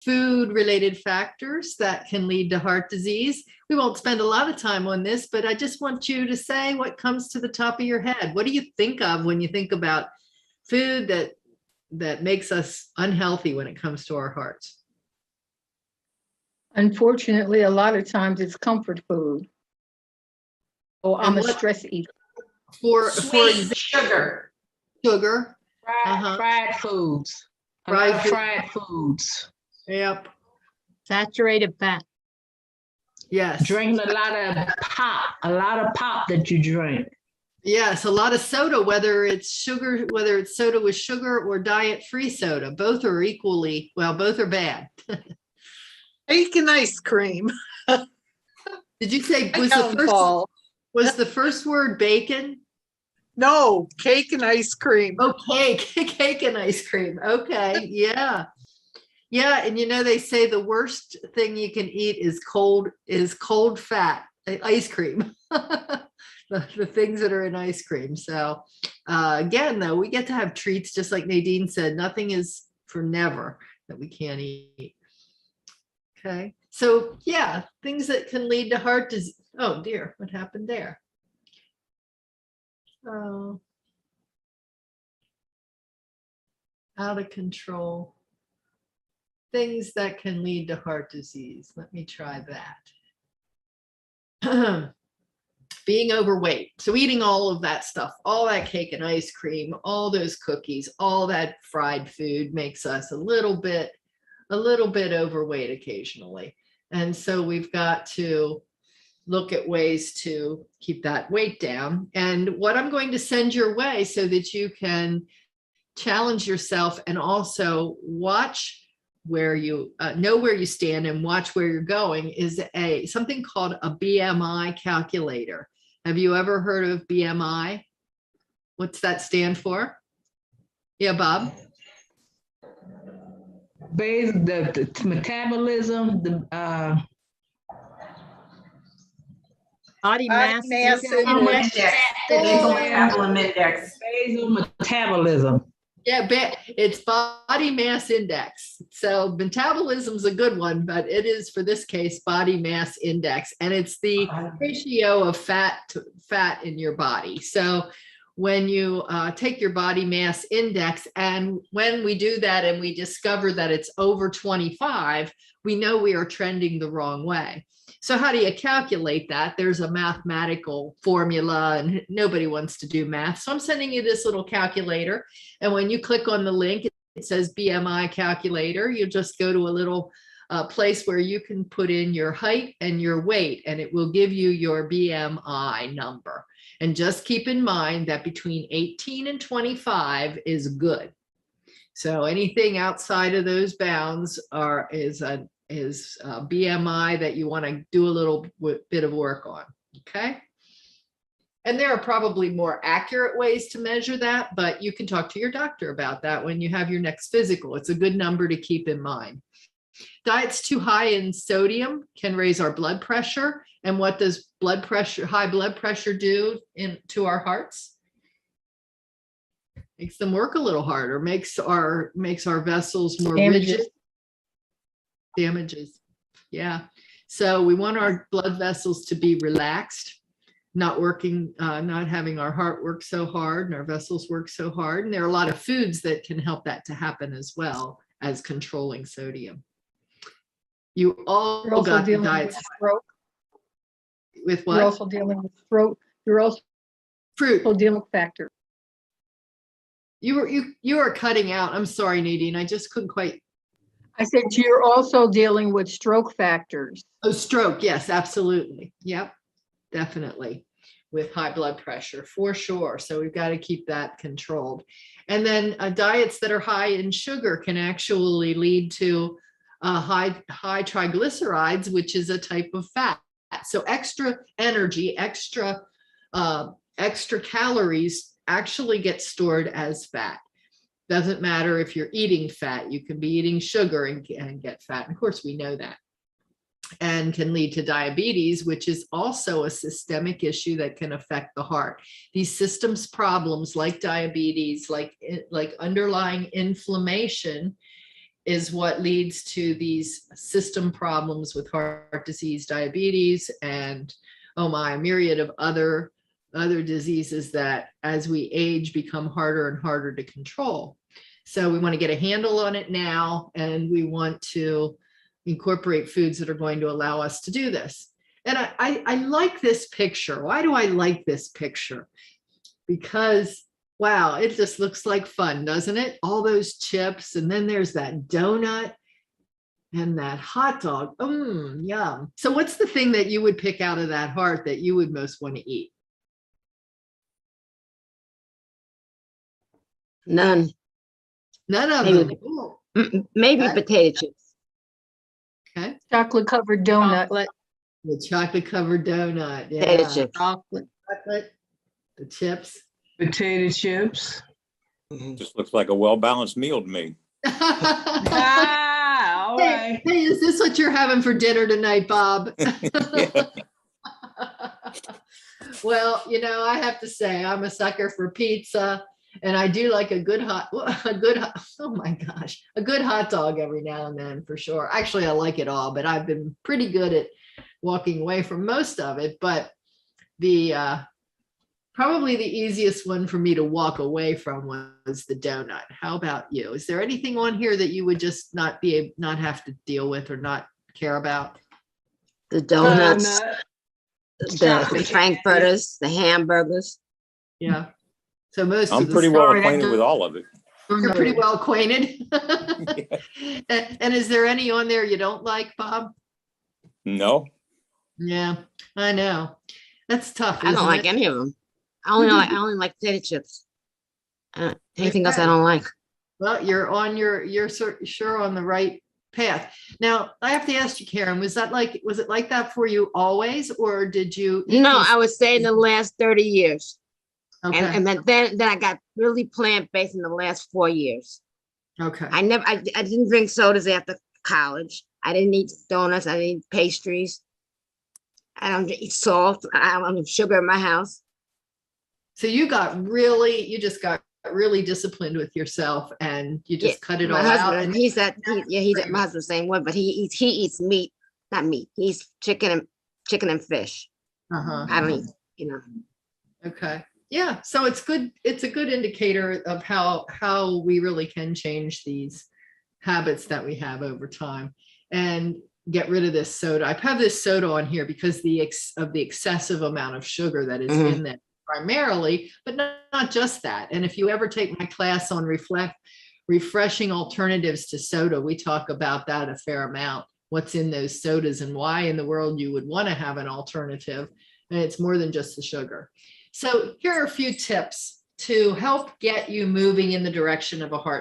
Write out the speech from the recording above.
food related factors that can lead to heart disease. We won't spend a lot of time on this, but I just want you to say what comes to the top of your head. What do you think of when you think about food that makes us unhealthy when it comes to our hearts? Unfortunately, a lot of times it's comfort food. Oh, I'm a stress eater. For sugar. Sugar. Fried foods. Fried foods. Yep. Saturated fat. Yes. Drinking a lot of pop that you drink. Yes, a lot of soda, whether it's soda with sugar or diet-free soda. Both are equally, well, both are bad. Cake and ice cream. Did you say, was the first word bacon? No, cake and ice cream. Oh, cake and ice cream. Okay, yeah. Yeah, and they say the worst thing you can eat is cold fat ice cream. The things that are in ice cream. So again, though, we get to have treats, just like Nadine said, nothing is for never that we can't eat. Okay, so yeah, things that can lead to heart disease. Oh dear, what happened there? Oh, out of control. Things that can lead to heart disease. Let me try that. Being overweight. So eating all of that stuff, all that cake and ice cream, all those cookies, all that fried food makes us a little bit overweight occasionally. And so we've got to look at ways to keep that weight down. And what I'm going to send your way so that you can challenge yourself and also watch where you know where you stand and watch where you're going is something called a BMI calculator. Have you ever heard of BMI? What's that stand for? Yeah, Bob? The metabolism, Body mass mass index. basal metabolism index. Basal metabolism. Yeah, it's body mass index. So metabolism's a good one, but it is, for this case, body mass index. And it's the ratio of fat to fat in your body. So when you take your body mass index, and when we do that and we discover that it's over 25, we know we are trending the wrong way. So how do you calculate that? There's a mathematical formula, and nobody wants to do math. So I'm sending you this little calculator. And when you click on the link, it says BMI calculator. You just go to a little place where you can put in your height and your weight, and it will give you your BMI number. And just keep in mind that between 18 and 25 is good. So anything outside of those bounds is BMI that you want to do a little bit of work on. Okay. And there are probably more accurate ways to measure that, but you can talk to your doctor about that when you have your next physical. It's a good number to keep in mind. Diets too high in sodium can raise our blood pressure. And what does high blood pressure do to our hearts? Makes them work a little harder, makes our vessels more rigid. Damages. Yeah. So we want our blood vessels to be relaxed, not working, not having our heart work so hard and our vessels work so hard. And there are a lot of foods that can help that to happen as well as controlling sodium. You all got the diets. With what? You're also dealing with throat. You're also dealing with factors. You are cutting out. I'm sorry, Nadine. I just couldn't quite. I said you're also dealing with stroke factors. Oh, stroke. Yes, absolutely. Yep, definitely. With high blood pressure, for sure. So we've got to keep that controlled. And then diets that are high in sugar can actually lead to high triglycerides, which is a type of fat. So extra energy, extra calories actually get stored as fat. Doesn't matter if you're eating fat, you can be eating sugar and get fat. And of course, we know that. And can lead to diabetes, which is also a systemic issue that can affect the heart. These systems problems like diabetes, like underlying inflammation, is what leads to these system problems with heart disease, diabetes, and oh my, a myriad of other diseases that as we age become harder and harder to control. So we want to get a handle on it now, and we want to incorporate foods that are going to allow us to do this. And I like this picture. Why do I like this picture? Because wow, it just looks like fun, doesn't it? All those chips, and then there's that donut and that hot dog. Yum. So what's the thing that you would pick out of that heart that you would most want to eat? None. None of Maybe- them. Ooh, Maybe Okay. potato chips. okay. Chocolate covered donut. Chocolate, The chocolate covered donut. Potato Yeah. chips. chocolate. Chocolate, the chips. Potato chips. Mhm. Just looks like a well-balanced meal to me. Ah, all right. Hey, is this what you're having for dinner tonight, Bob? Well, I have to say, I'm a sucker for pizza, and I do like a good oh my gosh, a good hot dog every now and then for sure. Actually, I like it all, but I've been pretty good at walking away from most of it. But the probably the easiest one for me to walk away from was the donut. How about you? Is there anything on here that you would just not have to deal with or not care about? The donuts, Donut. the chocolate. frankfurters, the hamburgers. Yeah. So most I'm of the pretty well Sorry, that acquainted with all of it. You're pretty well acquainted. And is there any on there you don't like, Bob? No, Yeah, I know. That's tough. I don't isn't like it? any of them. I only like potato chips. Anything else I don't like. Well, you're sure on the right path. Now, I have to ask you, Karen, was it like that for you always, or did you? eat No, these- I would say in the last 30 years. Okay, And then I got really plant-based in the last 4 years. okay. I didn't drink sodas after college. I didn't eat donuts. I didn't eat pastries. I don't eat salt. I don't have sugar in my house. So you just got really disciplined with yourself, and you just cut it all My out. husband, and- he's my husband's the same way, but he eats meat, not meat. He eats chicken and fish. Uh-huh. I don't eat, Okay. Yeah. So it's good. It's a good indicator of how we really can change these habits that we have over time and get rid of this soda. I have this soda on here because of the excessive amount of sugar that is Mhm. in that primarily, but not just that. And if you ever take my class on refreshing alternatives to soda, we talk about that a fair amount. What's in those sodas and why in the world you would want to have an alternative. And it's more than just the sugar. So here are a few tips to help get you moving in the direction of a heart